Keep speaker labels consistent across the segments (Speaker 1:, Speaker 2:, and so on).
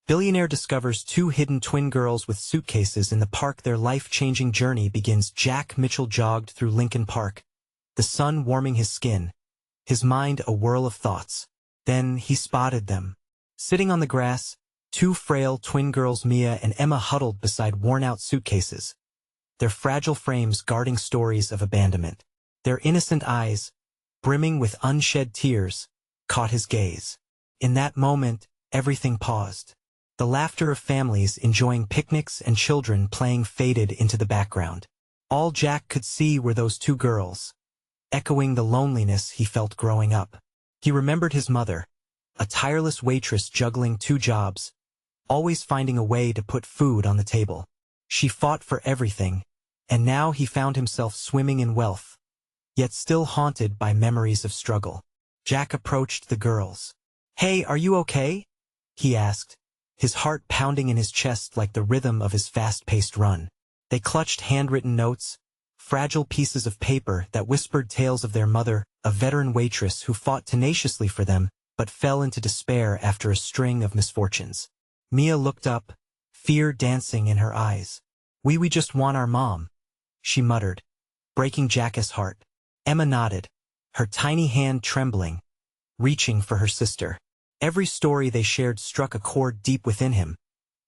Speaker 1: Billionaire discovers two hidden twin girls with suitcases in the park. Their life-changing journey begins. Jack Mitchell jogged through Lincoln Park, the sun warming his skin, his mind a whirl of thoughts. Then he spotted them. Sitting on the grass, two frail twin girls, Mia and Emma, huddled beside worn-out suitcases, their fragile frames guarding stories of abandonment. Their innocent eyes, brimming with unshed tears, caught his gaze. In that moment, everything paused. The laughter of families enjoying picnics and children playing faded into the background. All Jack could see were those two girls, echoing the loneliness he felt growing up. He remembered his mother, a tireless waitress juggling two jobs, always finding a way to put food on the table. She fought for everything, and now he found himself swimming in wealth, yet still haunted by memories of struggle. Jack approached the girls. "Hey, are you okay?" he asked, his heart pounding in his chest like the rhythm of his fast-paced run. They clutched handwritten notes, fragile pieces of paper that whispered tales of their mother, a veteran waitress who fought tenaciously for them, but fell into despair after a string of misfortunes. Mia looked up, fear dancing in her eyes. We just want our mom," she muttered, breaking Jack's heart. Emma nodded, her tiny hand trembling, reaching for her sister. Every story they shared struck a chord deep within him,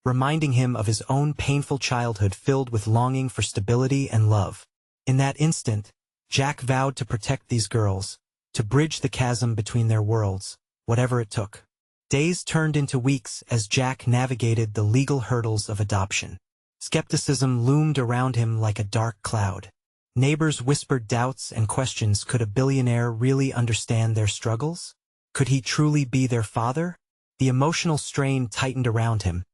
Speaker 1: reminding him of his own painful childhood filled with longing for stability and love. In that instant, Jack vowed to protect these girls, to bridge the chasm between their worlds, whatever it took. Days turned into weeks as Jack navigated the legal hurdles of adoption. Skepticism loomed around him like a dark cloud. Neighbors whispered doubts and questions. Could a billionaire really understand their struggles? Could he truly be their father? The emotional strain tightened around him,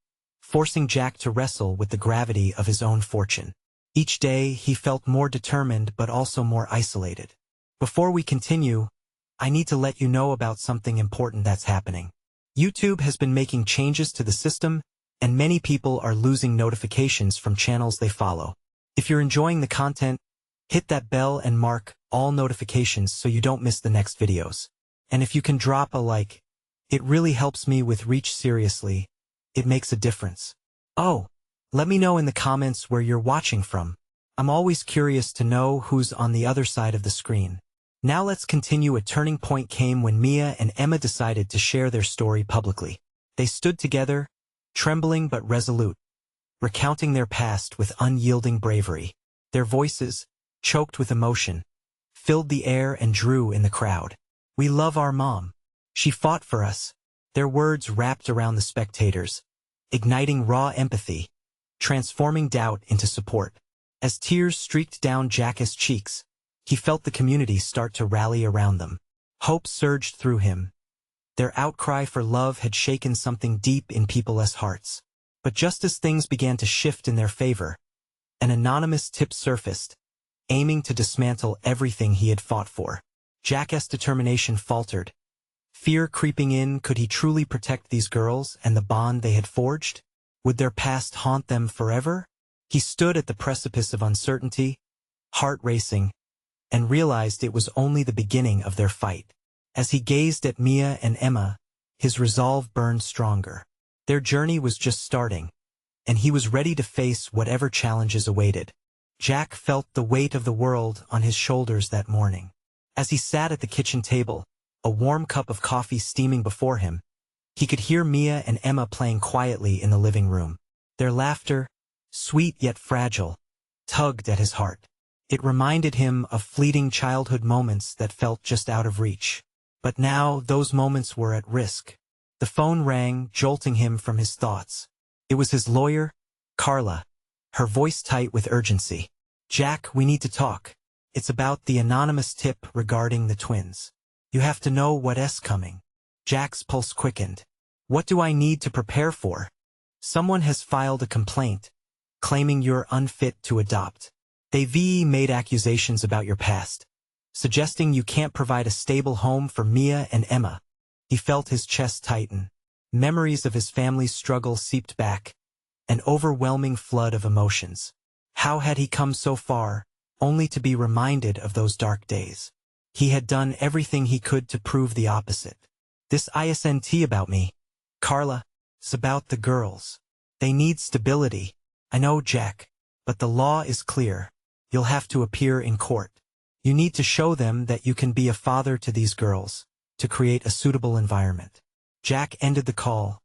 Speaker 1: forcing Jack to wrestle with the gravity of his own fortune. Each day, he felt more determined but also more isolated. Before we continue, I need to let you know about something important that's happening. YouTube has been making changes to the system, and many people are losing notifications from channels they follow. If you're enjoying the content, hit that bell and mark all notifications so you don't miss the next videos. And if you can drop a like, it really helps me with reach. Seriously, it makes a difference. Oh, let me know in the comments where you're watching from. I'm always curious to know who's on the other side of the screen. Now let's continue. A turning point came when Mia and Emma decided to share their story publicly. They stood together, trembling but resolute, recounting their past with unyielding bravery. Their voices, choked with emotion, filled the air and drew in the crowd. "We love our mom. She fought for us." Their words wrapped around the spectators, igniting raw empathy, transforming doubt into support. As tears streaked down Jack's cheeks, he felt the community start to rally around them. Hope surged through him. Their outcry for love had shaken something deep in people's hearts. But just as things began to shift in their favor, an anonymous tip surfaced, aiming to dismantle everything he had fought for. Jack's determination faltered, fear creeping in. Could he truly protect these girls and the bond they had forged? Would their past haunt them forever? He stood at the precipice of uncertainty, heart racing, and realized it was only the beginning of their fight. As he gazed at Mia and Emma, his resolve burned stronger. Their journey was just starting, and he was ready to face whatever challenges awaited. Jack felt the weight of the world on his shoulders that morning. As he sat at the kitchen table, a warm cup of coffee steaming before him, he could hear Mia and Emma playing quietly in the living room. Their laughter, sweet yet fragile, tugged at his heart. It reminded him of fleeting childhood moments that felt just out of reach. But now those moments were at risk. The phone rang, jolting him from his thoughts. It was his lawyer, Carla, her voice tight with urgency. "Jack, we need to talk. It's about the anonymous tip regarding the twins. You have to know what's coming." Jack's pulse quickened. "What do I need to prepare for?" "Someone has filed a complaint, claiming you're unfit to adopt. They've made accusations about your past, suggesting you can't provide a stable home for Mia and Emma." He felt his chest tighten. Memories of his family's struggle seeped back, an overwhelming flood of emotions. How had he come so far, only to be reminded of those dark days? He had done everything he could to prove the opposite. "This isn't about me, Carla," It's about the girls. They need stability. I know, Jack. But the law is clear. You'll have to appear in court. You need to show them that you can be a father to these girls, to create a suitable environment. Jack ended the call,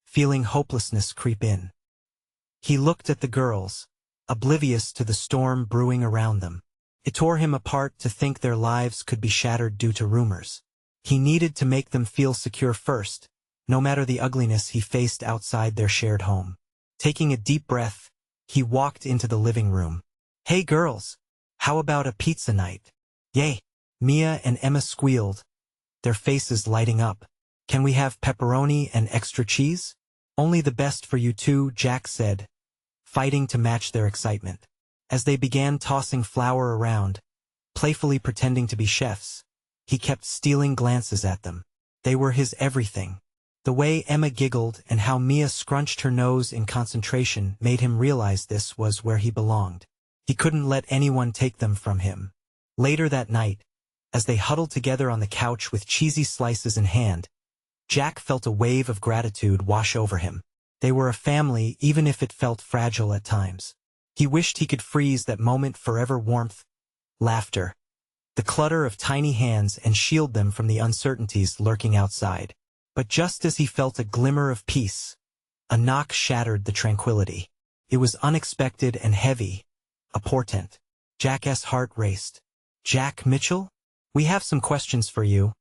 Speaker 1: feeling hopelessness creep in. He looked at the girls, oblivious to the storm brewing around them. It tore him apart to think their lives could be shattered due to rumors. He needed to make them feel secure first, no matter the ugliness he faced outside their shared home. Taking a deep breath, he walked into the living room. "Hey girls, how about a pizza night?" "Yay!" Mia and Emma squealed, their faces lighting up. "Can we have pepperoni and extra cheese?" "Only the best for you two," Jack said, fighting to match their excitement. As they began tossing flour around, playfully pretending to be chefs, he kept stealing glances at them. They were his everything. The way Emma giggled and how Mia scrunched her nose in concentration made him realize this was where he belonged. He couldn't let anyone take them from him. Later that night, as they huddled together on the couch with cheesy slices in hand, Jack felt a wave of gratitude wash over him. They were a family, even if it felt fragile at times. He wished he could freeze that moment forever. Warmth, laughter, the clutter of tiny hands, and shield them from the uncertainties lurking outside. But just as he felt a glimmer of peace, a knock shattered the tranquility. It was unexpected and heavy, a portent. Jack's heart raced. "Jack Mitchell? We have some questions for you."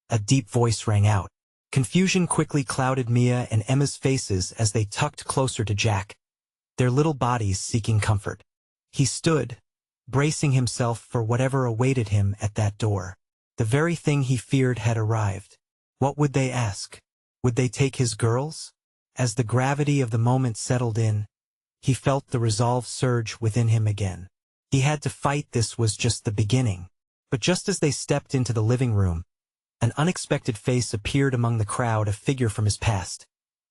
Speaker 1: A deep voice rang out. Confusion quickly clouded Mia and Emma's faces as they tucked closer to Jack, their little bodies seeking comfort. He stood, bracing himself for whatever awaited him at that door. The very thing he feared had arrived. What would they ask? Would they take his girls? As the gravity of the moment settled in, he felt the resolve surge within him again. He had to fight. This was just the beginning. But just as they stepped into the living room, an unexpected face appeared among the crowd, a figure from his past.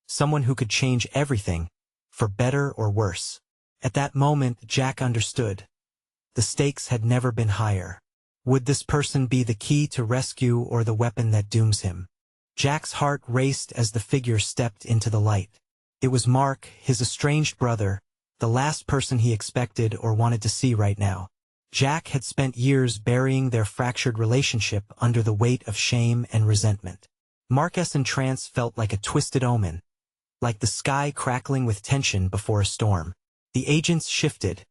Speaker 1: Someone who could change everything, for better or worse. At that moment, Jack understood. The stakes had never been higher. Would this person be the key to rescue or the weapon that dooms him? Jack's heart raced as the figure stepped into the light. It was Mark, his estranged brother, the last person he expected or wanted to see right now. Jack had spent years burying their fractured relationship under the weight of shame and resentment. Mark's entrance felt like a twisted omen, like the sky crackling with tension before a storm. The agents shifted,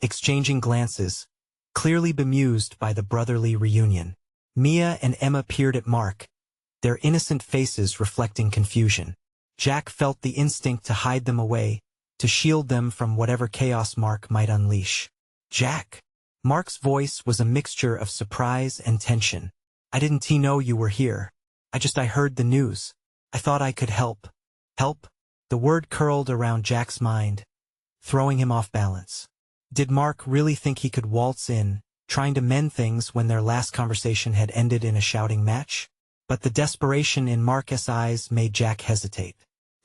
Speaker 1: exchanging glances, clearly bemused by the brotherly reunion. Mia and Emma peered at Mark, their innocent faces reflecting confusion. Jack felt the instinct to hide them away, to shield them from whatever chaos Mark might unleash. "Jack." Mark's voice was a mixture of surprise and tension. "I didn't know you were here. I heard the news. I thought I could help." "Help?" The word curled around Jack's mind, throwing him off balance. Did Mark really think he could waltz in, trying to mend things when their last conversation had ended in a shouting match? But the desperation in Mark's eyes made Jack hesitate.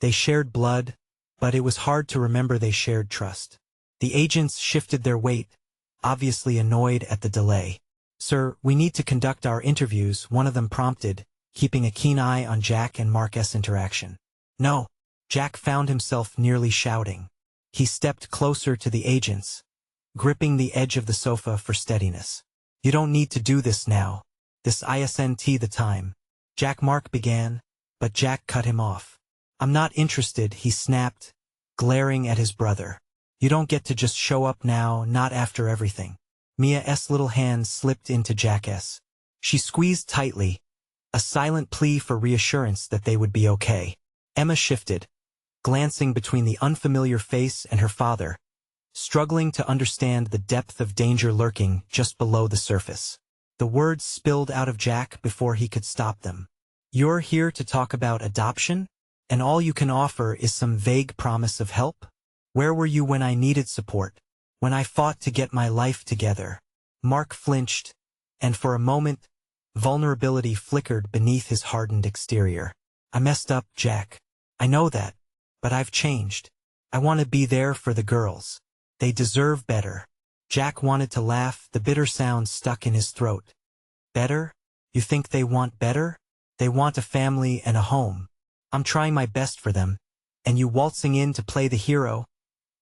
Speaker 1: They shared blood, but it was hard to remember they shared trust. The agents shifted their weight, obviously annoyed at the delay. "Sir, we need to conduct our interviews," one of them prompted, keeping a keen eye on Jack and Mark's interaction. "No." Jack found himself nearly shouting. He stepped closer to the agents, gripping the edge of the sofa for steadiness. "You don't need to do this now. This isn't the time." Mark began, but Jack cut him off. "I'm not interested," he snapped, glaring at his brother. "You don't get to just show up now, not after everything." Mia's little hand slipped into Jack's. She squeezed tightly, a silent plea for reassurance that they would be okay. Emma shifted, glancing between the unfamiliar face and her father, struggling to understand the depth of danger lurking just below the surface. The words spilled out of Jack before he could stop them. "You're here to talk about adoption? And all you can offer is some vague promise of help? Where were you when I needed support? When I fought to get my life together?" Mark flinched, and for a moment, vulnerability flickered beneath his hardened exterior. "I messed up, Jack. I know that. But I've changed. I want to be there for the girls. They deserve better." Jack wanted to laugh, the bitter sound stuck in his throat. "Better? You think they want better? They want a family and a home. I'm trying my best for them, And you waltzing in to play the hero?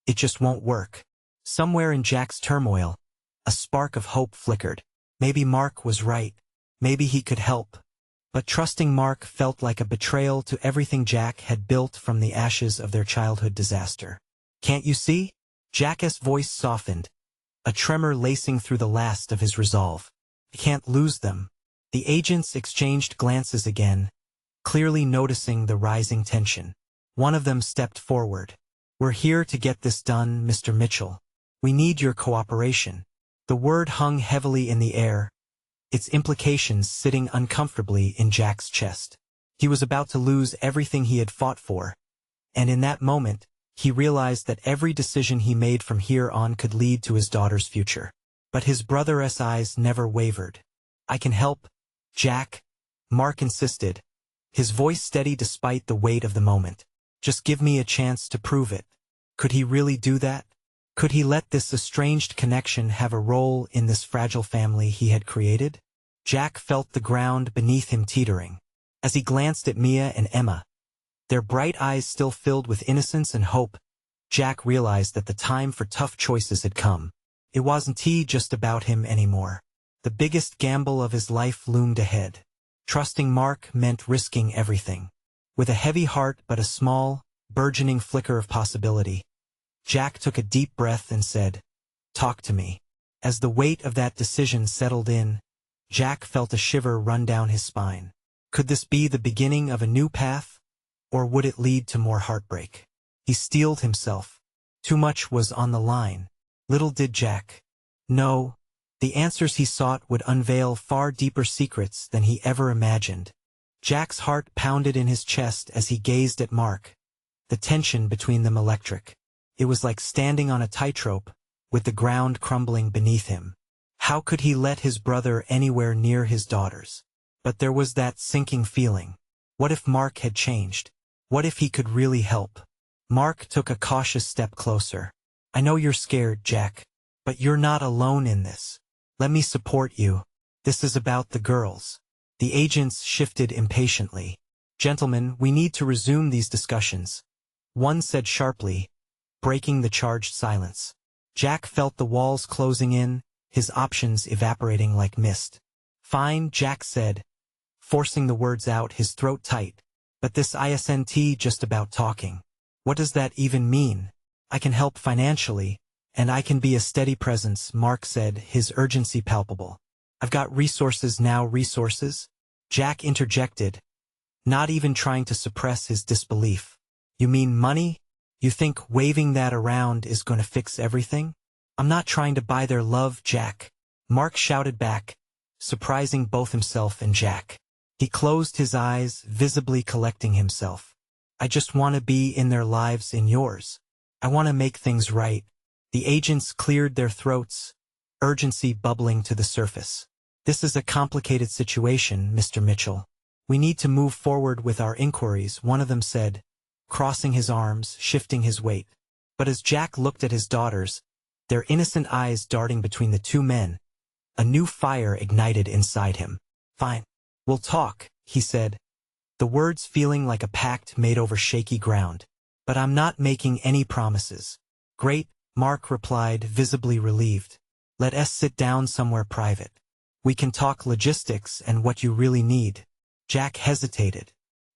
Speaker 1: It just won't work. Somewhere in Jack's turmoil, a spark of hope flickered. Maybe Mark was right. Maybe he could help. But trusting Mark felt like a betrayal to everything Jack had built from the ashes of their childhood disaster. Can't you see? Jack's voice softened, a tremor lacing through the last of his resolve. I can't lose them. The agents exchanged glances again, clearly noticing the rising tension. One of them stepped forward. We're here to get this done, Mr. Mitchell. We need your cooperation. The word hung heavily in the air, its implications sitting uncomfortably in Jack's chest. He was about to lose everything he had fought for, and in that moment, he realized that every decision he made from here on could lead to his daughter's future. But his brother's eyes never wavered. I can help, Jack, Mark insisted, his voice steady despite the weight of the moment. Just give me a chance to prove it. Could he really do that? Could he let this estranged connection have a role in this fragile family he had created? Jack felt the ground beneath him teetering. As he glanced at Mia and Emma, their bright eyes still filled with innocence and hope, Jack realized that the time for tough choices had come. It wasn't just about him anymore. The biggest gamble of his life loomed ahead. Trusting Mark meant risking everything. With a heavy heart but a small, burgeoning flicker of possibility, Jack took a deep breath and said, "Talk to me." As the weight of that decision settled in, Jack felt a shiver run down his spine. Could this be the beginning of a new path, or would it lead to more heartbreak? He steeled himself. Too much was on the line. Little did Jack know, the answers he sought would unveil far deeper secrets than he ever imagined. Jack's heart pounded in his chest as he gazed at Mark, the tension between them electric. It was like standing on a tightrope, with the ground crumbling beneath him. How could he let his brother anywhere near his daughters? But there was that sinking feeling. What if Mark had changed? What if he could really help? Mark took a cautious step closer. I know you're scared, Jack, but you're not alone in this. Let me support you. This is about the girls. The agents shifted impatiently. Gentlemen, we need to resume these discussions, one said sharply, breaking the charged silence. Jack felt the walls closing in, his options evaporating like mist. Fine, Jack said, forcing the words out, his throat tight. But this isn't just about talking. What does that even mean? I can help financially, and I can be a steady presence, Mark said, his urgency palpable. I've got resources now. Resources? Jack interjected, not even trying to suppress his disbelief. You mean money? You think waving that around is going to fix everything? I'm not trying to buy their love, Jack. Mark shouted back, surprising both himself and Jack. He closed his eyes, visibly collecting himself. I just want to be in their lives, in yours. I want to make things right. The agents cleared their throats, urgency bubbling to the surface. This is a complicated situation, Mr. Mitchell. We need to move forward with our inquiries, one of them said, crossing his arms, shifting his weight. But as Jack looked at his daughters, their innocent eyes darting between the two men, a new fire ignited inside him. Fine. We'll talk, he said, the words feeling like a pact made over shaky ground. But I'm not making any promises. Great, Mark replied, visibly relieved. Let us sit down somewhere private. We can talk logistics and what you really need. Jack hesitated.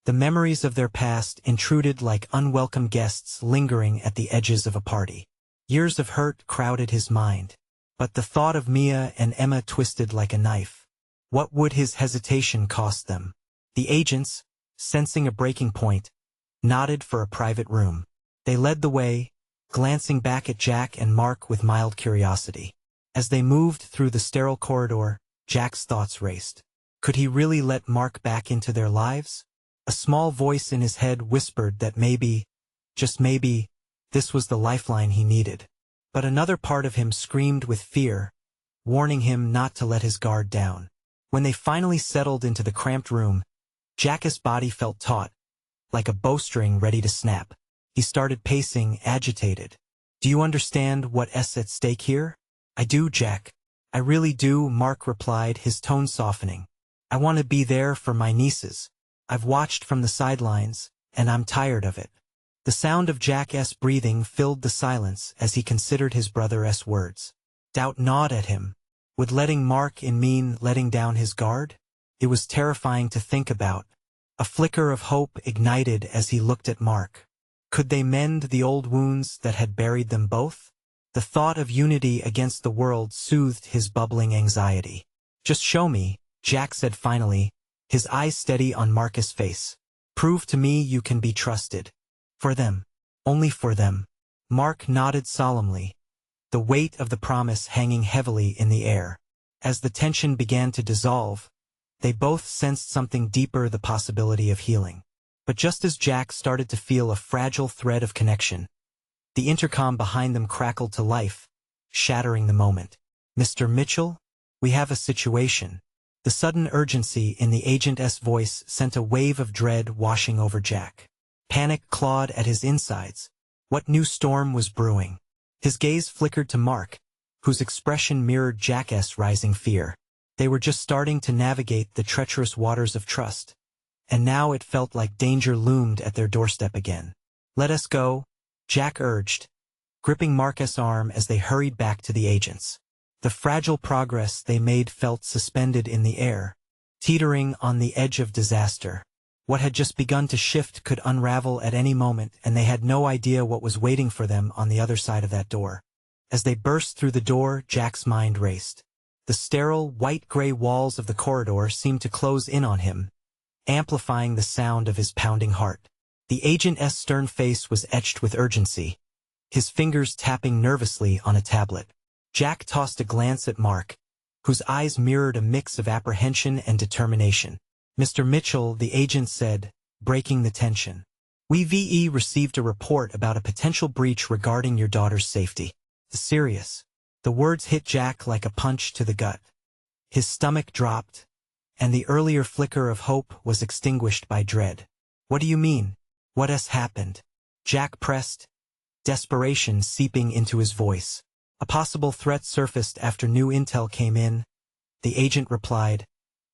Speaker 1: The memories of their past intruded like unwelcome guests lingering at the edges of a party. Years of hurt crowded his mind. But the thought of Mia and Emma twisted like a knife. What would his hesitation cost them? The agents, sensing a breaking point, nodded for a private room. They led the way, glancing back at Jack and Mark with mild curiosity. As they moved through the sterile corridor, Jack's thoughts raced. Could he really let Mark back into their lives? A small voice in his head whispered that maybe, just maybe, this was the lifeline he needed. But another part of him screamed with fear, warning him not to let his guard down. When they finally settled into the cramped room, Jack's body felt taut, like a bowstring ready to snap. He started pacing, agitated. Do you understand what's at stake here? I do, Jack. I really do, Mark replied, his tone softening. I want to be there for my nieces. I've watched from the sidelines, and I'm tired of it. The sound of Jack's breathing filled the silence as he considered his brother's words. Doubt gnawed at him. Would letting Mark in mean letting down his guard? It was terrifying to think about. A flicker of hope ignited as he looked at Mark. Could they mend the old wounds that had buried them both? The thought of unity against the world soothed his bubbling anxiety. Just show me, Jack said finally, his eyes steady on Mark's face. Prove to me you can be trusted. For them. Only for them. Mark nodded solemnly, the weight of the promise hanging heavily in the air. As the tension began to dissolve, they both sensed something deeper, the possibility of healing. But just as Jack started to feel a fragile thread of connection, the intercom behind them crackled to life, shattering the moment. Mr. Mitchell, we have a situation. The sudden urgency in the agent's voice sent a wave of dread washing over Jack. Panic clawed at his insides. What new storm was brewing? His gaze flickered to Mark, whose expression mirrored Jack's rising fear. They were just starting to navigate the treacherous waters of trust, and now it felt like danger loomed at their doorstep again. Let us go, Jack urged, gripping Mark's arm as they hurried back to the agents. The fragile progress they made felt suspended in the air, teetering on the edge of disaster. What had just begun to shift could unravel at any moment, and they had no idea what was waiting for them on the other side of that door. As they burst through the door, Jack's mind raced. The sterile, white-gray walls of the corridor seemed to close in on him, amplifying the sound of his pounding heart. The agent's stern face was etched with urgency, his fingers tapping nervously on a tablet. Jack tossed a glance at Mark, whose eyes mirrored a mix of apprehension and determination. Mr. Mitchell, the agent said, breaking the tension. We received a report about a potential breach regarding your daughter's safety. Serious. The words hit Jack like a punch to the gut. His stomach dropped, and the earlier flicker of hope was extinguished by dread. What do you mean? What has happened? Jack pressed, desperation seeping into his voice. A possible threat surfaced after new intel came in, the agent replied,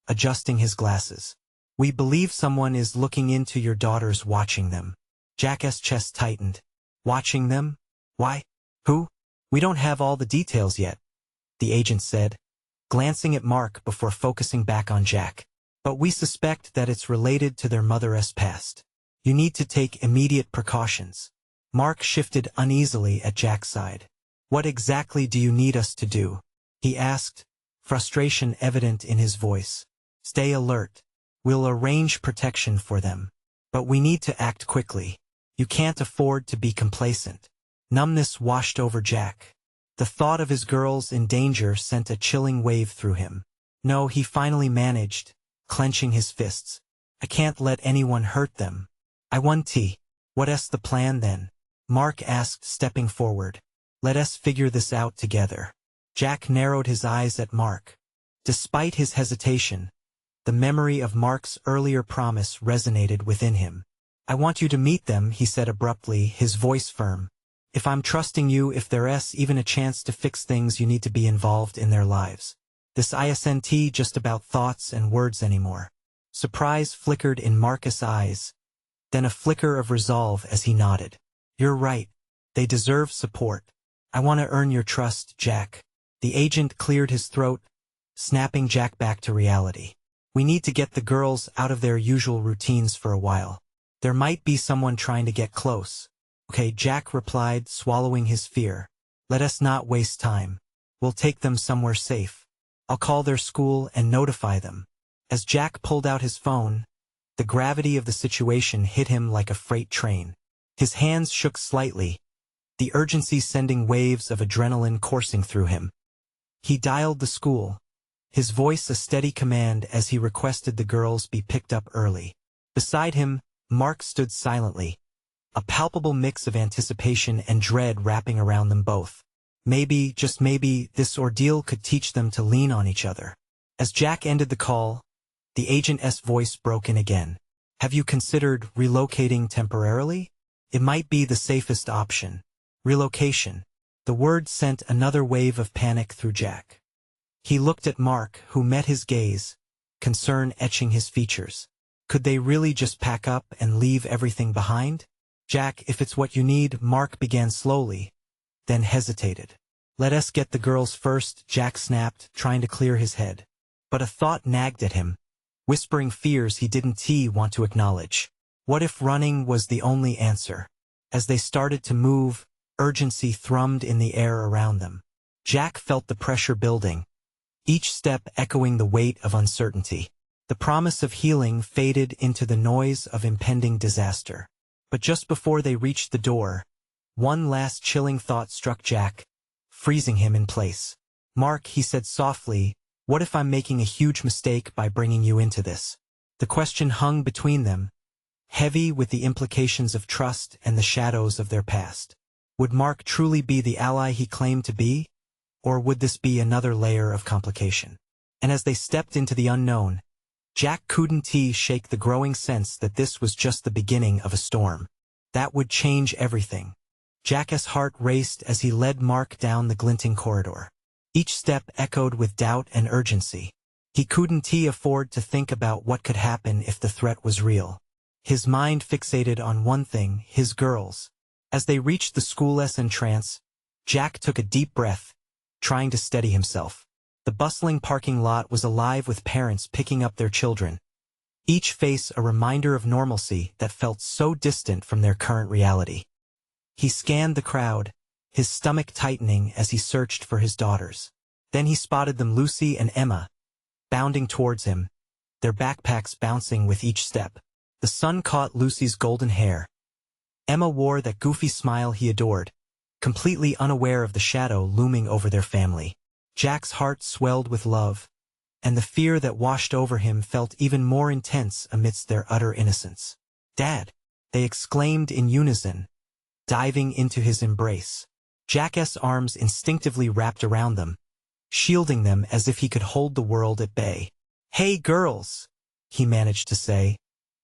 Speaker 1: adjusting his glasses. We believe someone is looking into your daughters, watching them. Jack's chest tightened. Watching them? Why? Who? We don't have all the details yet, the agent said, glancing at Mark before focusing back on Jack. But we suspect that it's related to their mother's past. You need to take immediate precautions. Mark shifted uneasily at Jack's side. What exactly do you need us to do? He asked, frustration evident in his voice. Stay alert. We'll arrange protection for them. But we need to act quickly. You can't afford to be complacent. Numbness washed over Jack. The thought of his girls in danger sent a chilling wave through him. No, he finally managed, clenching his fists. I can't let anyone hurt them. I want tea. What's the plan then? Mark asked, stepping forward. Let us figure this out together. Jack narrowed his eyes at Mark. Despite his hesitation, the memory of Mark's earlier promise resonated within him. I want you to meet them, he said abruptly, his voice firm. If I'm trusting you, if there's even a chance to fix things, you need to be involved in their lives. This isn't just about thoughts and words anymore. Surprise flickered in Mark's eyes, then a flicker of resolve as he nodded. You're right. They deserve support. I want to earn your trust, Jack. The agent cleared his throat, snapping Jack back to reality. We need to get the girls out of their usual routines for a while. There might be someone trying to get close. Okay, Jack replied, swallowing his fear. Let us not waste time. We'll take them somewhere safe. I'll call their school and notify them. As Jack pulled out his phone, the gravity of the situation hit him like a freight train. His hands shook slightly, the urgency sending waves of adrenaline coursing through him. He dialed the school, his voice a steady command as he requested the girls be picked up early. Beside him, Mark stood silently, a palpable mix of anticipation and dread wrapping around them both. Maybe, just maybe, this ordeal could teach them to lean on each other. As Jack ended the call, the agent's voice broke in again. Have you considered relocating temporarily? It might be the safest option. Relocation. The word sent another wave of panic through Jack. He looked at Mark, who met his gaze, concern etching his features. Could they really just pack up and leave everything behind? Jack, if it's what you need, Mark began slowly, then hesitated. Let us get the girls first, Jack snapped, trying to clear his head. But a thought nagged at him, whispering fears he didn't want to acknowledge. What if running was the only answer? As they started to move, urgency thrummed in the air around them. Jack felt the pressure building, each step echoing the weight of uncertainty. The promise of healing faded into the noise of impending disaster. But just before they reached the door, one last chilling thought struck Jack, freezing him in place. Mark, he said softly, what if I'm making a huge mistake by bringing you into this? The question hung between them, heavy with the implications of trust and the shadows of their past. Would Mark truly be the ally he claimed to be? Or would this be another layer of complication? And as they stepped into the unknown, Jack couldn't shake the growing sense that this was just the beginning of a storm that would change everything. Jack's heart raced as he led Mark down the glinting corridor. Each step echoed with doubt and urgency. He couldn't afford to think about what could happen if the threat was real. His mind fixated on one thing, his girls. As they reached the school's entrance, Jack took a deep breath, trying to steady himself. The bustling parking lot was alive with parents picking up their children, each face a reminder of normalcy that felt so distant from their current reality. He scanned the crowd, his stomach tightening as he searched for his daughters. Then he spotted them, Lucy and Emma, bounding towards him, their backpacks bouncing with each step. The sun caught Lucy's golden hair. Emma wore that goofy smile he adored, completely unaware of the shadow looming over their family. Jack's heart swelled with love, and the fear that washed over him felt even more intense amidst their utter innocence. "Dad!" they exclaimed in unison, diving into his embrace. Jack's arms instinctively wrapped around them, shielding them as if he could hold the world at bay. "Hey, girls!" he managed to say,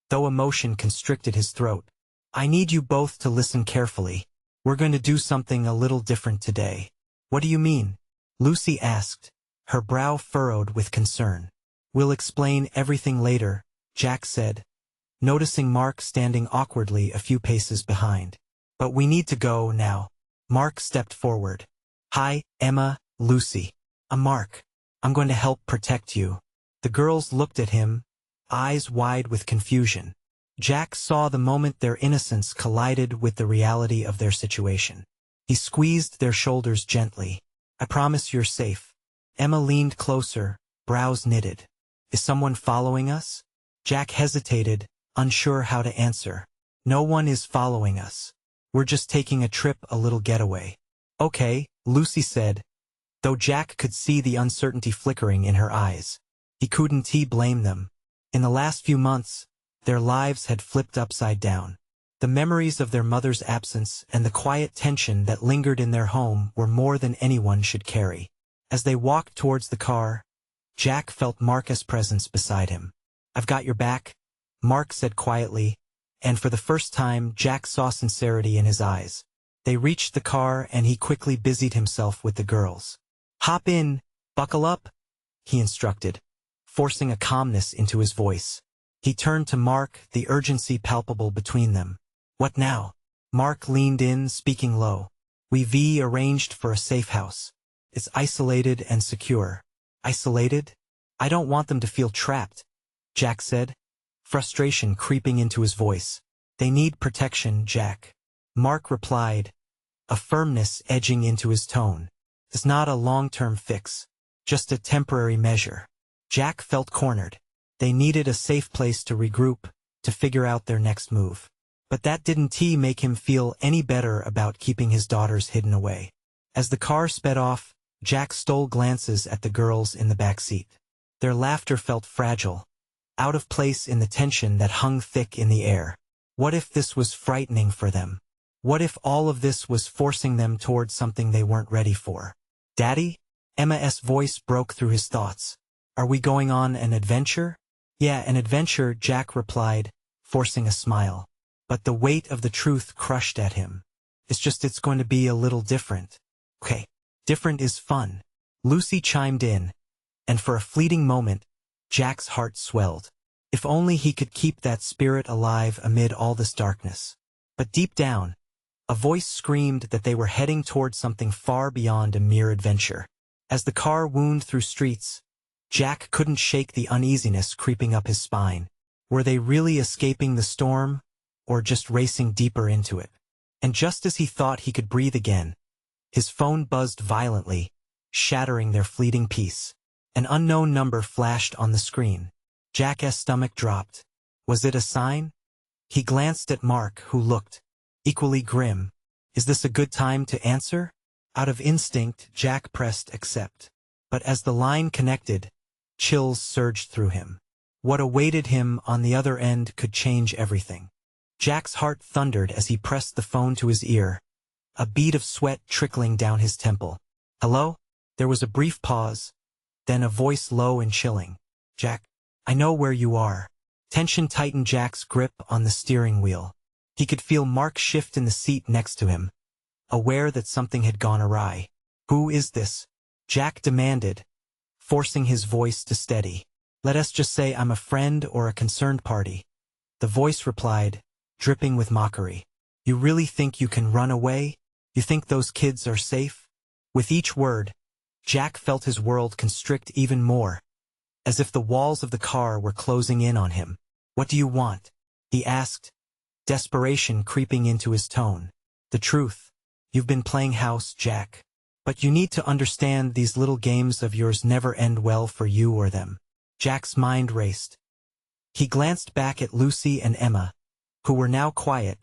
Speaker 1: though emotion constricted his throat. "I need you both to listen carefully. We're going to do something a little different today." "What do you mean?" Lucy asked, her brow furrowed with concern. "We'll explain everything later," Jack said, noticing Mark standing awkwardly a few paces behind. "But we need to go now." Mark stepped forward. "Hi, Emma, Lucy. I'm Mark. I'm going to help protect you." The girls looked at him, eyes wide with confusion. Jack saw the moment their innocence collided with the reality of their situation. He squeezed their shoulders gently. "I promise you're safe." Emma leaned closer, brows knitted. "Is someone following us?" Jack hesitated, unsure how to answer. "No one is following us. We're just taking a trip, a little getaway." "Okay," Lucy said, though Jack could see the uncertainty flickering in her eyes. He couldn't blame them. In the last few months, their lives had flipped upside down. The memories of their mother's absence and the quiet tension that lingered in their home were more than anyone should carry. As they walked towards the car, Jack felt Mark's presence beside him. "I've got your back," Mark said quietly, and for the first time Jack saw sincerity in his eyes. They reached the car and he quickly busied himself with the girls. "Hop in, buckle up," he instructed, forcing a calmness into his voice. He turned to Mark, the urgency palpable between them. "What now?" Mark leaned in, speaking low. "We've arranged for a safe house. It's isolated and secure." "Isolated? I don't want them to feel trapped," Jack said, frustration creeping into his voice. "They need protection, Jack." Mark replied, a firmness edging into his tone. "It's not a long-term fix, just a temporary measure." Jack felt cornered. They needed a safe place to regroup, to figure out their next move. But that didn't make him feel any better about keeping his daughters hidden away. As the car sped off, Jack stole glances at the girls in the back seat. Their laughter felt fragile, out of place in the tension that hung thick in the air. What if this was frightening for them? What if all of this was forcing them toward something they weren't ready for? "Daddy?" Emma's voice broke through his thoughts. "Are we going on an adventure?" "Yeah, an adventure," Jack replied, forcing a smile. But the weight of the truth crushed at him. It's going to be a little different." "Okay, different is fun," Lucy chimed in, and for a fleeting moment, Jack's heart swelled. If only he could keep that spirit alive amid all this darkness. But deep down, a voice screamed that they were heading toward something far beyond a mere adventure. As the car wound through streets, Jack couldn't shake the uneasiness creeping up his spine. Were they really escaping the storm, or just racing deeper into it? And just as he thought he could breathe again, his phone buzzed violently, shattering their fleeting peace. An unknown number flashed on the screen. Jack's stomach dropped. Was it a sign? He glanced at Mark, who looked equally grim. Is this a good time to answer? Out of instinct, Jack pressed accept. But as the line connected, chills surged through him. What awaited him on the other end could change everything. Jack's heart thundered as he pressed the phone to his ear, a bead of sweat trickling down his temple. Hello? There was a brief pause, then a voice low and chilling. Jack, I know where you are. Tension tightened Jack's grip on the steering wheel. He could feel Mark shift in the seat next to him, aware that something had gone awry. Who is this? Jack demanded, forcing his voice to steady. Let us just say I'm a friend or a concerned party. The voice replied, dripping with mockery. You really think you can run away? You think those kids are safe? With each word, Jack felt his world constrict even more, as if the walls of the car were closing in on him. What do you want? He asked, desperation creeping into his tone. The truth. You've been playing house, Jack. But you need to understand these little games of yours never end well for you or them. Jack's mind raced. He glanced back at Lucy and Emma, who were now quiet,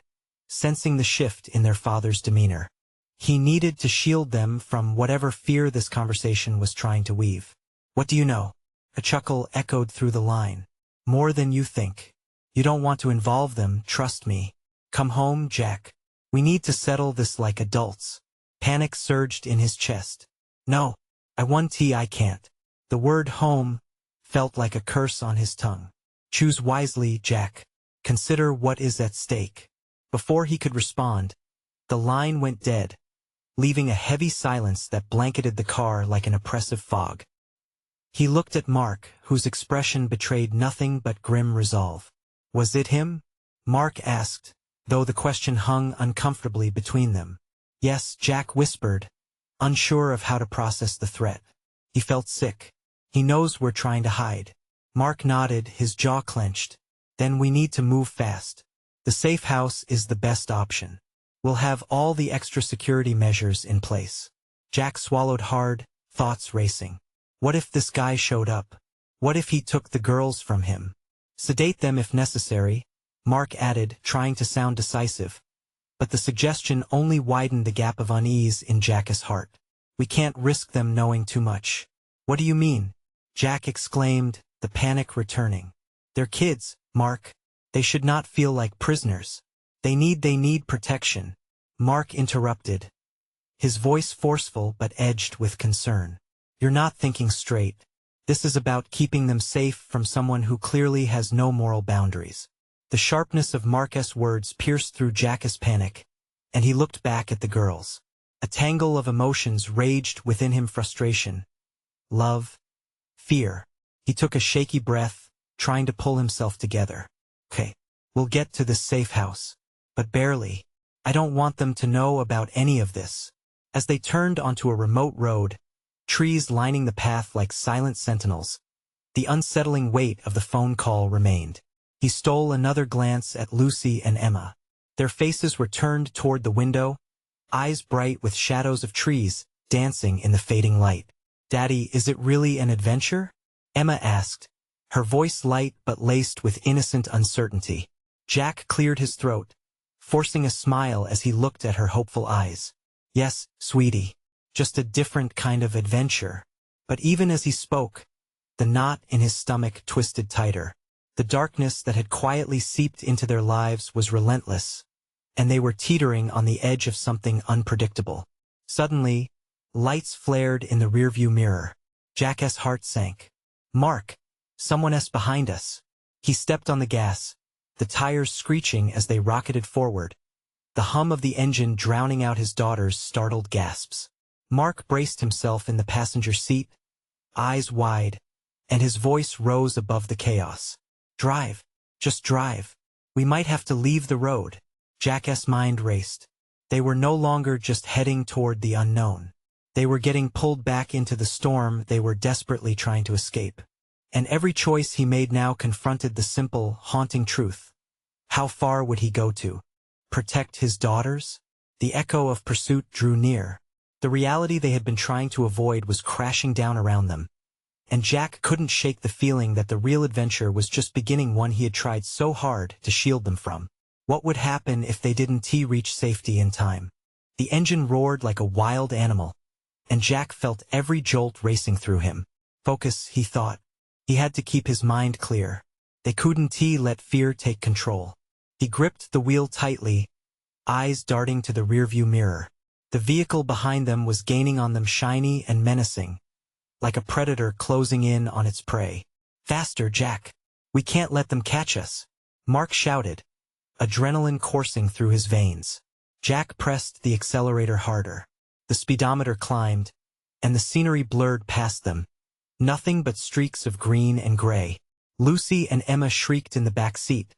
Speaker 1: sensing the shift in their father's demeanor. He needed to shield them from whatever fear this conversation was trying to weave. What do you know? A chuckle echoed through the line. More than you think. You don't want to involve them, trust me. Come home, Jack. We need to settle this like adults. Panic surged in his chest. No, I can't. The word home felt like a curse on his tongue. Choose wisely, Jack. Consider what is at stake. Before he could respond, the line went dead, leaving a heavy silence that blanketed the car like an oppressive fog. He looked at Mark, whose expression betrayed nothing but grim resolve. Was it him? Mark asked, though the question hung uncomfortably between them. Yes, Jack whispered, unsure of how to process the threat. He felt sick. He knows we're trying to hide. Mark nodded, his jaw clenched. Then we need to move fast. The safe house is the best option. We'll have all the extra security measures in place. Jack swallowed hard, thoughts racing. What if this guy showed up? What if he took the girls from him? Sedate them if necessary, Mark added, trying to sound decisive. But the suggestion only widened the gap of unease in Jack's heart. We can't risk them knowing too much. What do you mean? Jack exclaimed, the panic returning. They're kids, Mark. They should not feel like prisoners. They need protection. Mark interrupted, his voice forceful but edged with concern. You're not thinking straight. This is about keeping them safe from someone who clearly has no moral boundaries. The sharpness of Mark's words pierced through Jack's panic, and he looked back at the girls. A tangle of emotions raged within him: frustration, love, fear. He took a shaky breath, trying to pull himself together. Okay, we'll get to this safe house. But barely. I don't want them to know about any of this. As they turned onto a remote road, trees lining the path like silent sentinels, the unsettling weight of the phone call remained. He stole another glance at Lucy and Emma. Their faces were turned toward the window, eyes bright with shadows of trees dancing in the fading light. Daddy, is it really an adventure? Emma asked, her voice light but laced with innocent uncertainty. Jack cleared his throat, forcing a smile as he looked at her hopeful eyes. Yes, sweetie. Just a different kind of adventure. But even as he spoke, the knot in his stomach twisted tighter. The darkness that had quietly seeped into their lives was relentless, and they were teetering on the edge of something unpredictable. Suddenly, lights flared in the rearview mirror. Jack's heart sank. Mark! Someone else behind us. He stepped on the gas, the tires screeching as they rocketed forward, the hum of the engine drowning out his daughter's startled gasps. Mark braced himself in the passenger seat, eyes wide, and his voice rose above the chaos. Drive. Just drive. We might have to leave the road. Jack's mind raced. They were no longer just heading toward the unknown. They were getting pulled back into the storm they were desperately trying to escape. And every choice he made now confronted the simple, haunting truth. How far would he go to protect his daughters? The echo of pursuit drew near. The reality they had been trying to avoid was crashing down around them. And Jack couldn't shake the feeling that the real adventure was just beginning, one he had tried so hard to shield them from. What would happen if they didn't reach safety in time? The engine roared like a wild animal, and Jack felt every jolt racing through him. Focus, he thought. He had to keep his mind clear. They couldn't let fear take control. He gripped the wheel tightly, eyes darting to the rearview mirror. The vehicle behind them was gaining on them, shiny and menacing, like a predator closing in on its prey. Faster, Jack. We can't let them catch us, Mark shouted, adrenaline coursing through his veins. Jack pressed the accelerator harder. The speedometer climbed, and the scenery blurred past them. Nothing but streaks of green and gray. Lucy and Emma shrieked in the back seat,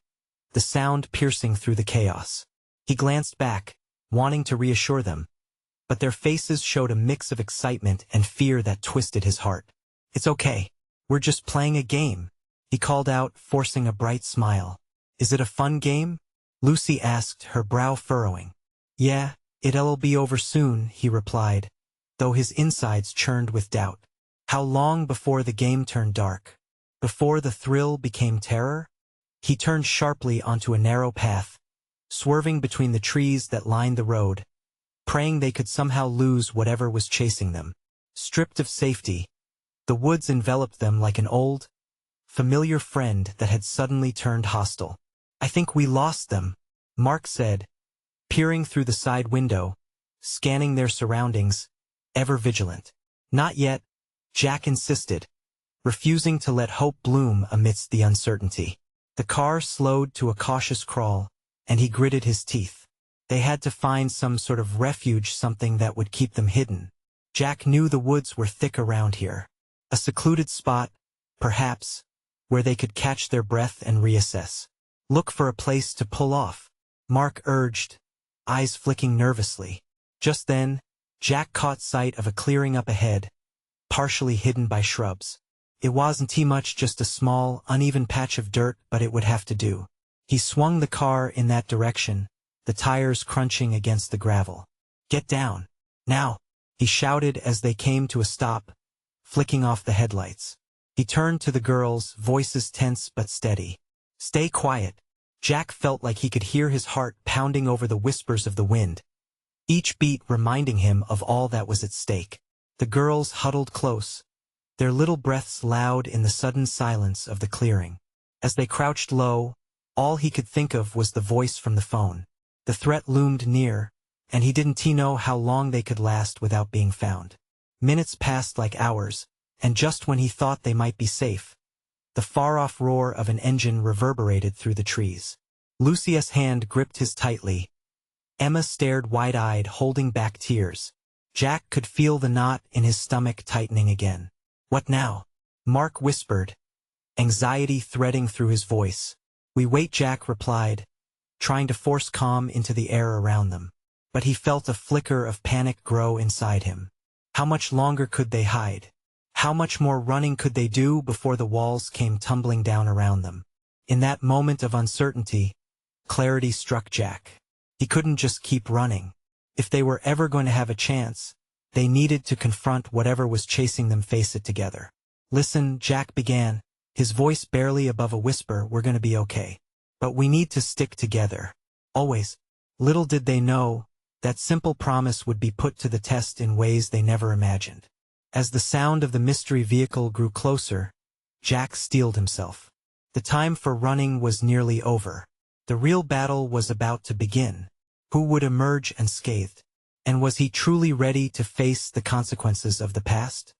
Speaker 1: the sound piercing through the chaos. He glanced back, wanting to reassure them, but their faces showed a mix of excitement and fear that twisted his heart. It's okay. We're just playing a game, he called out, forcing a bright smile. Is it a fun game? Lucy asked, her brow furrowing. Yeah, it'll be over soon, he replied, though his insides churned with doubt. How long before the game turned dark? Before the thrill became terror? He turned sharply onto a narrow path, swerving between the trees that lined the road, praying they could somehow lose whatever was chasing them. Stripped of safety, the woods enveloped them like an old, familiar friend that had suddenly turned hostile. I think we lost them, Mark said, peering through the side window, scanning their surroundings, ever vigilant. Not yet, Jack insisted, refusing to let hope bloom amidst the uncertainty. The car slowed to a cautious crawl, and he gritted his teeth. They had to find some sort of refuge, something that would keep them hidden. Jack knew the woods were thick around here. A secluded spot, perhaps, where they could catch their breath and reassess. Look for a place to pull off, Mark urged, eyes flicking nervously. Just then, Jack caught sight of a clearing up ahead, partially hidden by shrubs. It wasn't much, just a small, uneven patch of dirt, but it would have to do. He swung the car in that direction, the tires crunching against the gravel. Get down. Now, he shouted as they came to a stop, flicking off the headlights. He turned to the girls, voices tense but steady. Stay quiet. Jack felt like he could hear his heart pounding over the whispers of the wind, each beat reminding him of all that was at stake. The girls huddled close, their little breaths loud in the sudden silence of the clearing. As they crouched low, all he could think of was the voice from the phone. The threat loomed near, and he didn't know how long they could last without being found. Minutes passed like hours, and just when he thought they might be safe, the far-off roar of an engine reverberated through the trees. Lucia's hand gripped his tightly. Emma stared wide-eyed, holding back tears. Jack could feel the knot in his stomach tightening again. What now? Mark whispered, anxiety threading through his voice. We wait, Jack replied, trying to force calm into the air around them. But he felt a flicker of panic grow inside him. How much longer could they hide? How much more running could they do before the walls came tumbling down around them? In that moment of uncertainty, clarity struck Jack. He couldn't just keep running. If they were ever going to have a chance, they needed to confront whatever was chasing them, face it together. Listen, Jack began, his voice barely above a whisper, we're going to be okay. But we need to stick together. Always. Little did they know, that simple promise would be put to the test in ways they never imagined. As the sound of the mystery vehicle grew closer, Jack steeled himself. The time for running was nearly over. The real battle was about to begin. Who would emerge unscathed? And was he truly ready to face the consequences of the past?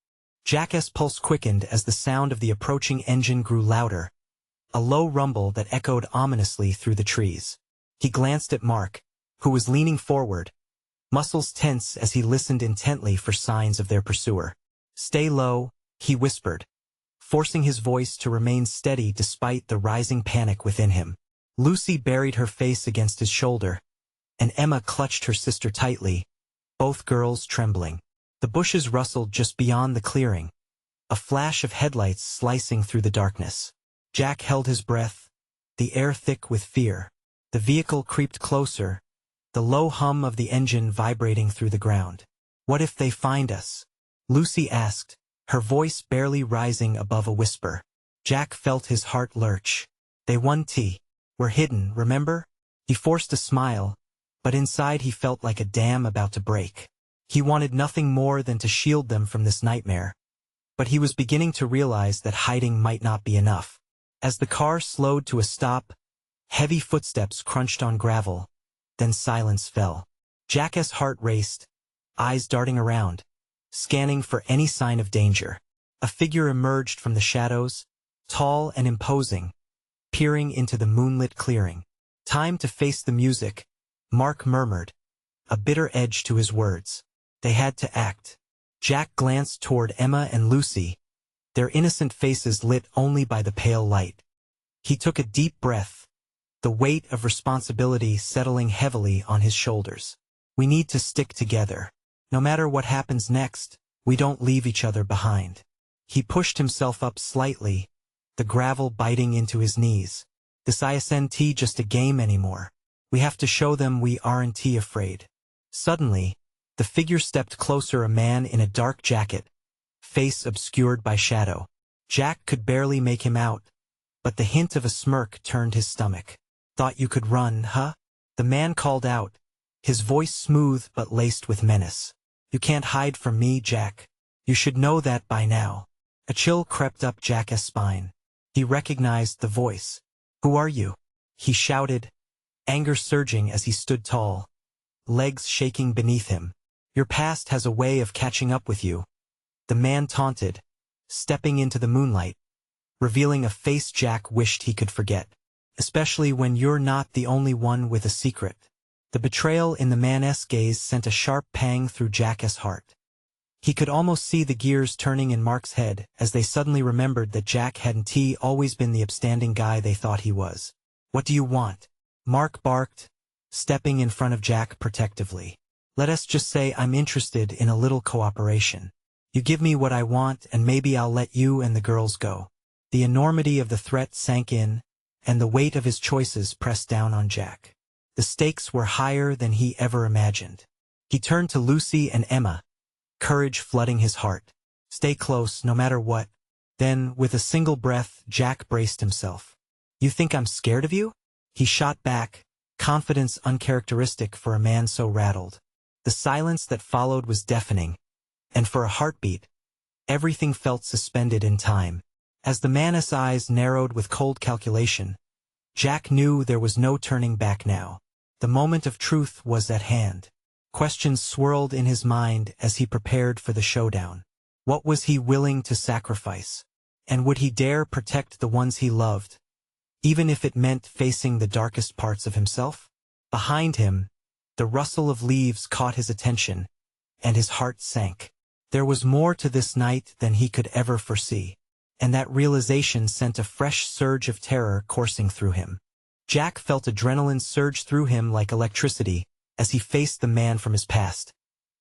Speaker 1: Jack's pulse quickened as the sound of the approaching engine grew louder, a low rumble that echoed ominously through the trees. He glanced at Mark, who was leaning forward, muscles tense as he listened intently for signs of their pursuer. Stay low, he whispered, forcing his voice to remain steady despite the rising panic within him. Lucy buried her face against his shoulder, and Emma clutched her sister tightly, both girls trembling. The bushes rustled just beyond the clearing, a flash of headlights slicing through the darkness. Jack held his breath, the air thick with fear. The vehicle creeped closer, the low hum of the engine vibrating through the ground. "What if they find us?" Lucy asked, her voice barely rising above a whisper. Jack felt his heart lurch. "They won T. We're hidden, remember?" He forced a smile, but inside he felt like a dam about to break. He wanted nothing more than to shield them from this nightmare. But he was beginning to realize that hiding might not be enough. As the car slowed to a stop, heavy footsteps crunched on gravel, then silence fell. Jack's heart raced, eyes darting around, scanning for any sign of danger. A figure emerged from the shadows, tall and imposing, peering into the moonlit clearing. "Time to face the music," Mark murmured, a bitter edge to his words. They had to act. Jack glanced toward Emma and Lucy, their innocent faces lit only by the pale light. He took a deep breath, the weight of responsibility settling heavily on his shoulders. "We need to stick together. No matter what happens next, we don't leave each other behind." He pushed himself up slightly, the gravel biting into his knees. "This isn't just a game anymore. We have to show them we aren't afraid." Suddenly, the figure stepped closer, a man in a dark jacket, face obscured by shadow. Jack could barely make him out, but the hint of a smirk turned his stomach. "Thought you could run, huh?" The man called out, his voice smooth but laced with menace. "You can't hide from me, Jack. You should know that by now." A chill crept up Jack's spine. He recognized the voice. "Who are you?" he shouted, anger surging as he stood tall, legs shaking beneath him. "Your past has a way of catching up with you," the man taunted, stepping into the moonlight, revealing a face Jack wished he could forget. "Especially when you're not the only one with a secret." The betrayal in the man's gaze sent a sharp pang through Jack's heart. He could almost see the gears turning in Mark's head as they suddenly remembered that Jack hadn't always been the upstanding guy they thought he was. "What do you want?" Mark barked, stepping in front of Jack protectively. "Let us just say I'm interested in a little cooperation. You give me what I want and maybe I'll let you and the girls go." The enormity of the threat sank in, and the weight of his choices pressed down on Jack. The stakes were higher than he ever imagined. He turned to Lucy and Emma, courage flooding his heart. "Stay close, no matter what." Then, with a single breath, Jack braced himself. "You think I'm scared of you?" He shot back, confidence uncharacteristic for a man so rattled. The silence that followed was deafening, and for a heartbeat, everything felt suspended in time. As the man's eyes narrowed with cold calculation, Jack knew there was no turning back now. The moment of truth was at hand. Questions swirled in his mind as he prepared for the showdown. What was he willing to sacrifice? And would he dare protect the ones he loved, even if it meant facing the darkest parts of himself? Behind him, the rustle of leaves caught his attention, and his heart sank. There was more to this night than he could ever foresee, and that realization sent a fresh surge of terror coursing through him. Jack felt adrenaline surge through him like electricity as he faced the man from his past,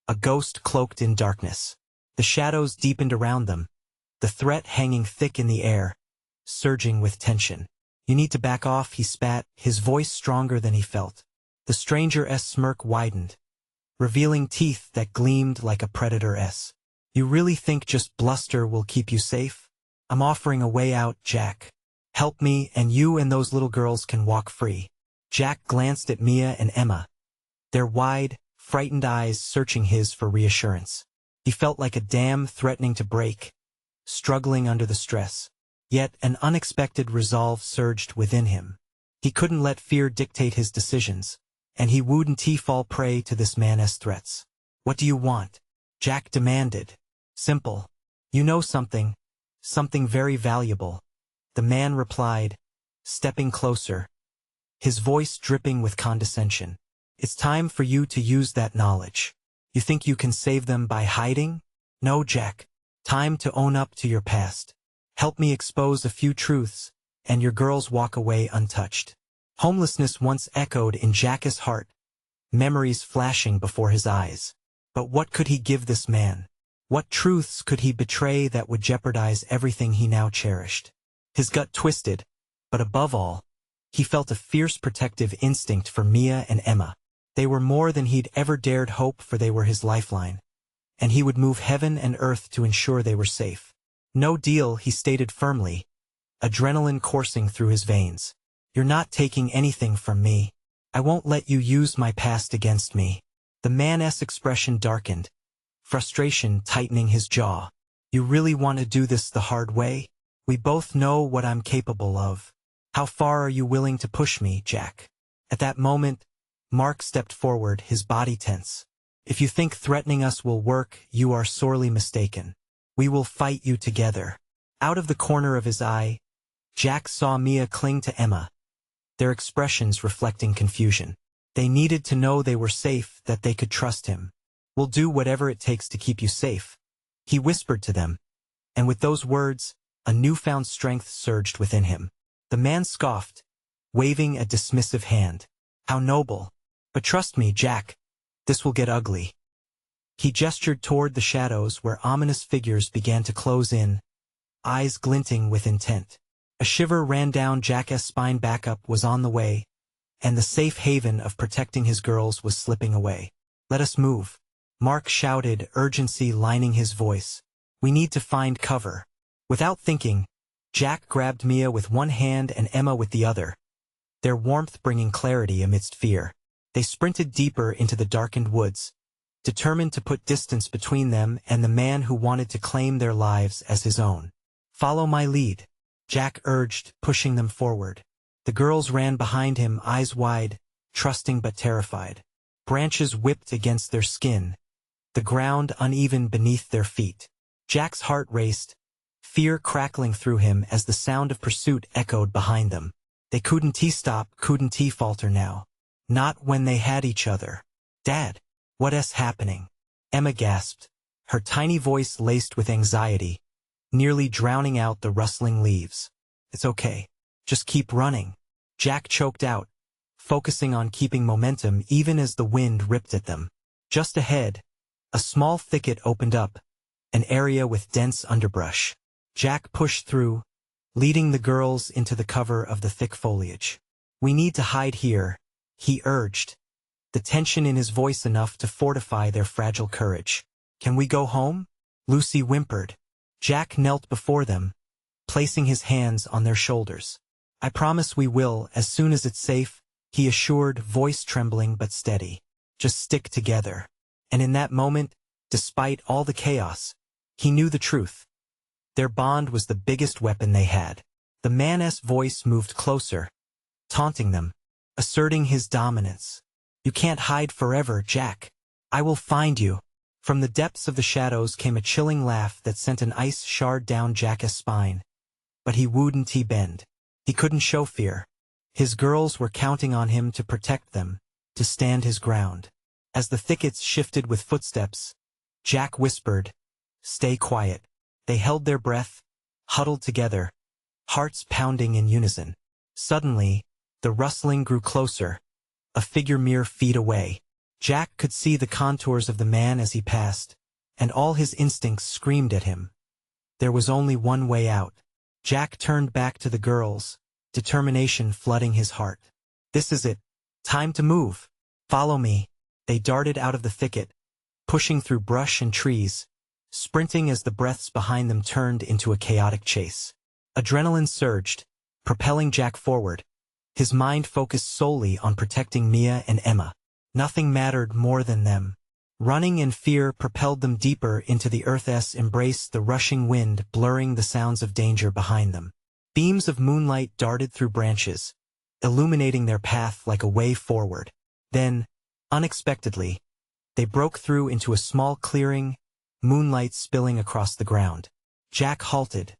Speaker 1: a ghost cloaked in darkness. The shadows deepened around them, the threat hanging thick in the air, surging with tension. "You need to back off," he spat, his voice stronger than he felt. The stranger's smirk widened, revealing teeth that gleamed like a predator's. "You really think just bluster will keep you safe? I'm offering a way out, Jack. Help me and you and those little girls can walk free." Jack glanced at Mia and Emma, their wide, frightened eyes searching his for reassurance. He felt like a dam threatening to break, struggling under the stress. Yet an unexpected resolve surged within him. He couldn't let fear dictate his decisions, and he wouldn't fall prey to this man's threats. "What do you want?" Jack demanded. "Simple. You know something very valuable." The man replied, stepping closer, his voice dripping with condescension. "It's time for you to use that knowledge. You think you can save them by hiding? No, Jack. Time to own up to your past. Help me expose a few truths, and your girls walk away untouched." Homelessness once echoed in Jack's heart, memories flashing before his eyes. But what could he give this man? What truths could he betray that would jeopardize everything he now cherished? His gut twisted, but above all, he felt a fierce protective instinct for Mia and Emma. They were more than he'd ever dared hope, for they were his lifeline, and he would move heaven and earth to ensure they were safe. No deal, he stated firmly, adrenaline coursing through his veins. You're not taking anything from me. I won't let you use my past against me. The man's expression darkened, frustration tightening his jaw. You really want to do this the hard way? We both know what I'm capable of. How far are you willing to push me, Jack? At that moment, Mark stepped forward, his body tense. If you think threatening us will work, you are sorely mistaken. We will fight you together. Out of the corner of his eye, Jack saw Mia cling to Emma, their expressions reflecting confusion. They needed to know they were safe, that they could trust him. We'll do whatever it takes to keep you safe, he whispered to them, and with those words, a newfound strength surged within him. The man scoffed, waving a dismissive hand. How noble. But trust me, Jack, this will get ugly. He gestured toward the shadows where ominous figures began to close in, eyes glinting with intent. A shiver ran down Jack's spine. Backup was on the way, and the safe haven of protecting his girls was slipping away. Let us move, Mark shouted, urgency lining his voice. We need to find cover. Without thinking, Jack grabbed Mia with one hand and Emma with the other, their warmth bringing clarity amidst fear. They sprinted deeper into the darkened woods, determined to put distance between them and the man who wanted to claim their lives as his own. Follow my lead, Jack urged, pushing them forward. The girls ran behind him, eyes wide, trusting but terrified. Branches whipped against their skin, the ground uneven beneath their feet. Jack's heart raced, fear crackling through him as the sound of pursuit echoed behind them. They couldn't stop, couldn't falter now. Not when they had each other. Dad, what's happening? Emma gasped, her tiny voice laced with anxiety, nearly drowning out the rustling leaves. It's okay. Just keep running. Jack choked out, focusing on keeping momentum even as the wind ripped at them. Just ahead, a small thicket opened up, an area with dense underbrush. Jack pushed through, leading the girls into the cover of the thick foliage. We need to hide here, he urged, the tension in his voice enough to fortify their fragile courage. Can we go home? Lucy whimpered. Jack knelt before them, placing his hands on their shoulders. I promise we will, as soon as it's safe, he assured, voice trembling but steady. Just stick together. And in that moment, despite all the chaos, he knew the truth. Their bond was the biggest weapon they had. The man's voice moved closer, taunting them, asserting his dominance. You can't hide forever, Jack. I will find you. From the depths of the shadows came a chilling laugh that sent an ice shard down Jack's spine. But he wouldn't bend. He couldn't show fear. His girls were counting on him to protect them, to stand his ground. As the thickets shifted with footsteps, Jack whispered, "Stay quiet." They held their breath, huddled together, hearts pounding in unison. Suddenly, the rustling grew closer, a figure mere feet away. Jack could see the contours of the man as he passed, and all his instincts screamed at him. There was only one way out. Jack turned back to the girls, determination flooding his heart. This is it. Time to move. Follow me. They darted out of the thicket, pushing through brush and trees, sprinting as the breaths behind them turned into a chaotic chase. Adrenaline surged, propelling Jack forward, his mind focused solely on protecting Mia and Emma. Nothing mattered more than them. Running in fear propelled them deeper into the earth's embrace, the rushing wind blurring the sounds of danger behind them. Beams of moonlight darted through branches, illuminating their path like a way forward. Then, unexpectedly, they broke through into a small clearing, moonlight spilling across the ground. Jack halted,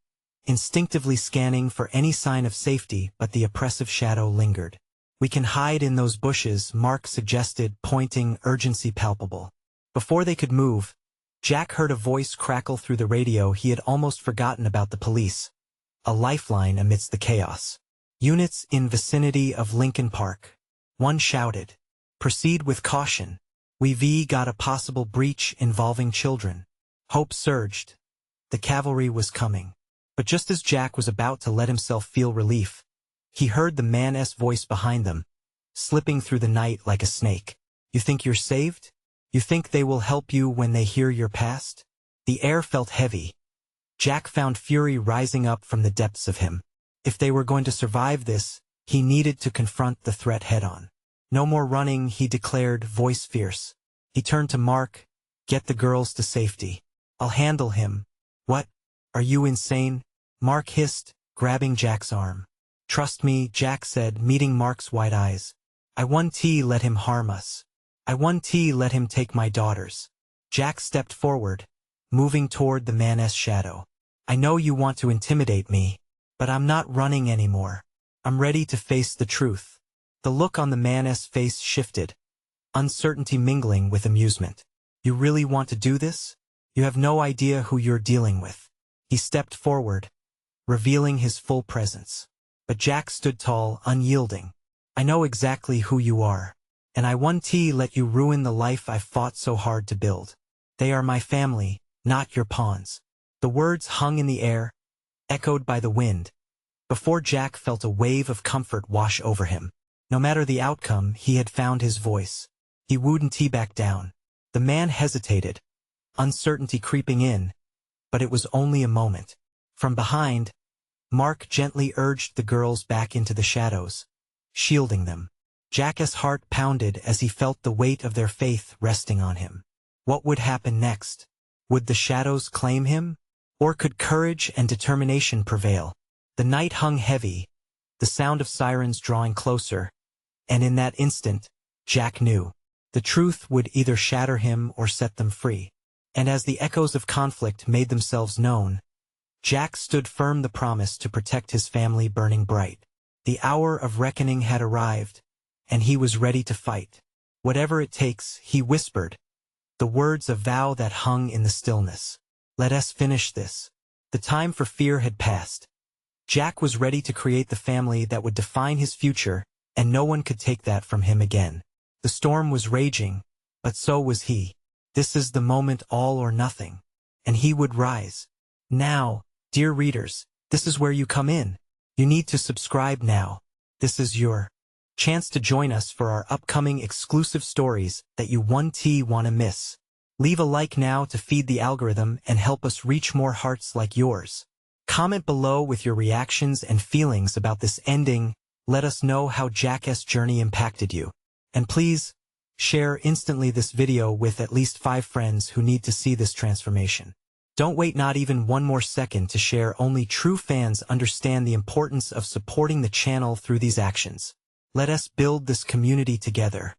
Speaker 1: instinctively scanning for any sign of safety, but the oppressive shadow lingered. We can hide in those bushes, Mark suggested, pointing, urgency palpable. Before they could move, Jack heard a voice crackle through the radio. He had almost forgotten about the police. A lifeline amidst the chaos. Units in vicinity of Lincoln Park. One shouted. Proceed with caution. We've got a possible breach involving children. Hope surged. The cavalry was coming. But just as Jack was about to let himself feel relief, he heard the man's voice behind them, slipping through the night like a snake. You think you're saved? You think they will help you when they hear your past? The air felt heavy. Jack found fury rising up from the depths of him. If they were going to survive this, he needed to confront the threat head-on. No more running, he declared, voice fierce. He turned to Mark. Get the girls to safety. I'll handle him. What? Are you insane? Mark hissed, grabbing Jack's arm. Trust me, Jack said, meeting Mark's wide eyes. I won't let him harm us. I won't let him take my daughters. Jack stepped forward, moving toward the man's shadow. I know you want to intimidate me, but I'm not running anymore. I'm ready to face the truth. The look on the man's face shifted, uncertainty mingling with amusement. You really want to do this? You have no idea who you're dealing with. He stepped forward, revealing his full presence. But Jack stood tall, unyielding. I know exactly who you are, and I won't let you ruin the life I've fought so hard to build. They are my family, not your pawns. The words hung in the air, echoed by the wind, before Jack felt a wave of comfort wash over him. No matter the outcome, he had found his voice. He wouldn't back down. The man hesitated, uncertainty creeping in, but it was only a moment. From behind, Mark gently urged the girls back into the shadows, shielding them. Jack's heart pounded as he felt the weight of their faith resting on him. What would happen next? Would the shadows claim him? Or could courage and determination prevail? The night hung heavy, the sound of sirens drawing closer, and in that instant, Jack knew. The truth would either shatter him or set them free. And as the echoes of conflict made themselves known, Jack stood firm, the promise to protect his family burning bright. The hour of reckoning had arrived, and he was ready to fight. Whatever it takes, he whispered, the words of vow that hung in the stillness. Let us finish this. The time for fear had passed. Jack was ready to create the family that would define his future, and no one could take that from him again. The storm was raging, but so was he. This is the moment, all or nothing. And he would rise. Now, dear readers, this is where you come in. You need to subscribe now. This is your chance to join us for our upcoming exclusive stories that you want to miss. Leave a like now to feed the algorithm and help us reach more hearts like yours. Comment below with your reactions and feelings about this ending. Let us know how Jack's journey impacted you. And please, share instantly this video with at least 5 friends who need to see this transformation. Don't wait not even one more second to share. Only true fans understand the importance of supporting the channel through these actions. Let us build this community together.